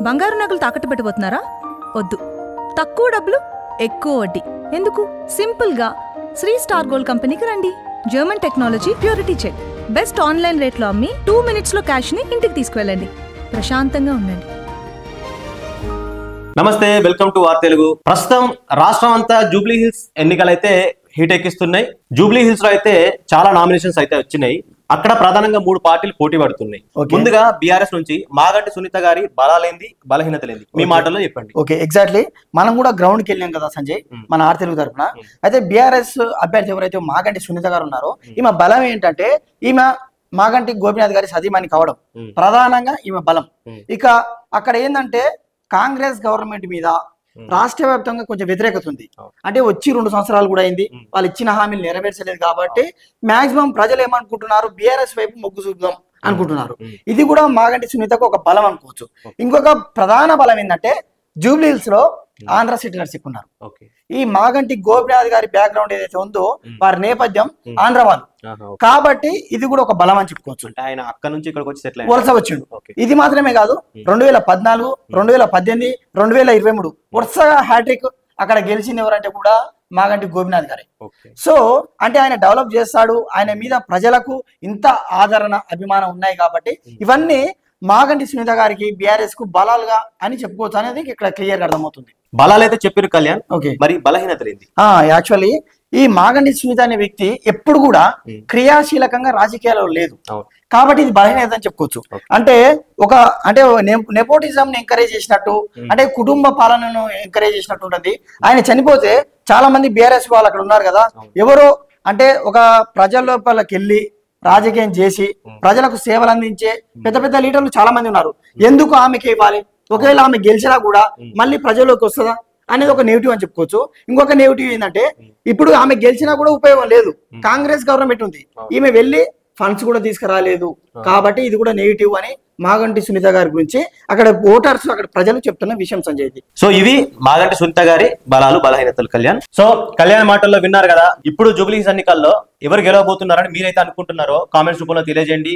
బంగారు నగలు తాకట్టు పెట్టబోతున్నారా? వద్దు. తక్కువ డబ్బులు ఎక్కువ వడ్డీ ఎందుకు? సింపుల్గా శ్రీ స్టార్ గోల్డ్ కంపెనీకి రండి. German technology, purity check, best online రేట్లో అమ్మి 2 minutesలో క్యాష్ని ఇంటికి తీసుకువెళ్ళండి. ప్రశాంతంగా ఉండండి. నమస్తే, వెల్కమ్ టు వార్ తెలుగు. ప్రస్తుతం రాష్ట్రం అంతా జూబ్లీ హిల్స్ ఎన్నికలైతే హీట్ ఎక్కిస్తున్నాయి. జూబ్లీ హిల్స్ లో అయితే చాలా నామినేషన్స్ అయితే వచ్చినాయి. అక్కడ ప్రధానంగా 3 పార్టీలు పోటీ పడుతున్నాయి. ముందుగా బీఆర్ఎస్ నుంచి మాగంటి సునీత గారి బలాలేంది, బలహీనతలేంది, మీ మాటల్లో చెప్పండి. Okay, exactly. మనం కూడా గ్రౌండ్ కి వెళ్ళాం కదా సంజయ్, మన ఆర్ తెలుగు తరఫున. అయితే బీఆర్ఎస్ అభ్యర్థి ఎవరైతే మాగంటి సునీత గారు ఉన్నారో, ఈమె బలం ఏంటంటే ఈమె మాగంటి గోపీనాథ్ గారి సతీమణి కావడం ప్రధానంగా ఈమె బలం. ఇక అక్కడ ఏంటంటే కాంగ్రెస్ గవర్నమెంట్ మీద రాష్ట్ర వ్యాప్తంగా కొంచెం వ్యతిరేకత ఉంది. అంటే వచ్చి 2 సంవత్సరాలు కూడా అయింది, వాళ్ళు ఇచ్చిన హామీలు నెరవేర్చలేదు. కాబట్టి మాక్సిమం ప్రజలు ఏమనుకుంటున్నారు, బీఆర్ఎస్ వైపు మొగ్గు చూద్దాం అనుకుంటున్నారు. ఇది కూడా మాగంటి సునీతకు ఒక బలం అనుకోవచ్చు. ఇంకొక ప్రధాన బలం ఏంటంటే జూబ్లీ హిల్స్ లో ఆంధ్ర సిటిజన్స్ ఎక్కువ ఉన్నారు. ఈ మాగంటి గోపీనాథ్ గారి బ్యాక్గ్రౌండ్ ఏదైతే ఉందో, వారి నేపథ్యం ఆంధ్ర వాళ్ళు కాబట్టి ఇది కూడా ఒక బలం అని చెప్పుకోవచ్చు. ఆయన అక్కడ నుంచి ఇక్కడికి వచ్చి వలస వచ్చిండు. ఇది మాత్రమే కాదు, 2014, 2018, 2023 వరుసగా హ్యాట్రిక్ అక్కడ గెలిచింది ఎవరంటే కూడా మాగంటి గోపీనాథ్ గారే. సో అంటే ఆయన డెవలప్ చేస్తాడు, ఆయన మీద ప్రజలకు ఇంత ఆదరణ, అభిమానం ఉన్నాయి. కాబట్టి ఇవన్నీ మాగంటి సునీత గారికి, బీఆర్ఎస్ కు బలాలుగా అని చెప్పుకోవచ్చు అనేది ఇక్కడ క్లియర్ గా అర్థమవుతుంది. బలాలు అయితే చెప్పారు కళ్యాణ్. ఓకే, మరి బలహీనతలు ఏంటి? యాక్చువల్లీ ఈ మాగంటి సునీత అనే వ్యక్తి ఎప్పుడు కూడా క్రియాశీలకంగా రాజకీయాల్లో లేదు. కాబట్టి ఇది బలహీనత అని చెప్పుకోవచ్చు. అంటే నెపోటిజం ని ఎంకరేజ్ చేసినట్టు, అంటే కుటుంబ పాలనను ఎంకరేజ్ చేసినట్టు ఉంటుంది. ఆయన చనిపోతే చాలా మంది బీఆర్ఎస్ వాళ్ళు అక్కడ ఉన్నారు కదా, ఎవరో అంటే ఒక ప్రజల లోపలికి వెళ్ళి రాజకీయం చేసి ప్రజలకు సేవలు అందించే పెద్ద పెద్ద లీడర్లు చాలా మంది ఉన్నారు. ఎందుకు ఆమెకి ఇవ్వాలి? ఒకవేళ ఆమె గెలిచినా కూడా మళ్ళీ ప్రజల్లోకి వస్తుందా అనేది ఒక నెగిటివ్ అని చెప్పుకోవచ్చు. ఇంకొక నెగిటివ్ ఏంటంటే ఇప్పుడు ఆమె గెలిచినా కూడా ఉపయోగం లేదు, కాంగ్రెస్ గవర్నమెంట్ ఉంది, ఈమె వెళ్ళి ఫండ్స్ కూడా తీసుకురాలేదు. కాబట్టి ఇది కూడా నెగిటివ్ అని మాగంటి సునీత గారి గురించి అక్కడ ఓటర్స్, అక్కడ ప్రజలు చెప్తున్న విషయం సంజయ్. సో ఇవి మాగంటి సునీత గారి బలాలు, బలహీనతలు. కళ్యాణ్, సో కళ్యాణ్ మాటల్లో విన్నారు కదా. ఇప్పుడు జూబ్లీ హిల్స్ ఎన్నికల్లో ఎవరు గెలవబోతున్నారని మీరైతే అనుకుంటున్నారో కామెంట్స్ రూపంలో తెలియజేయండి.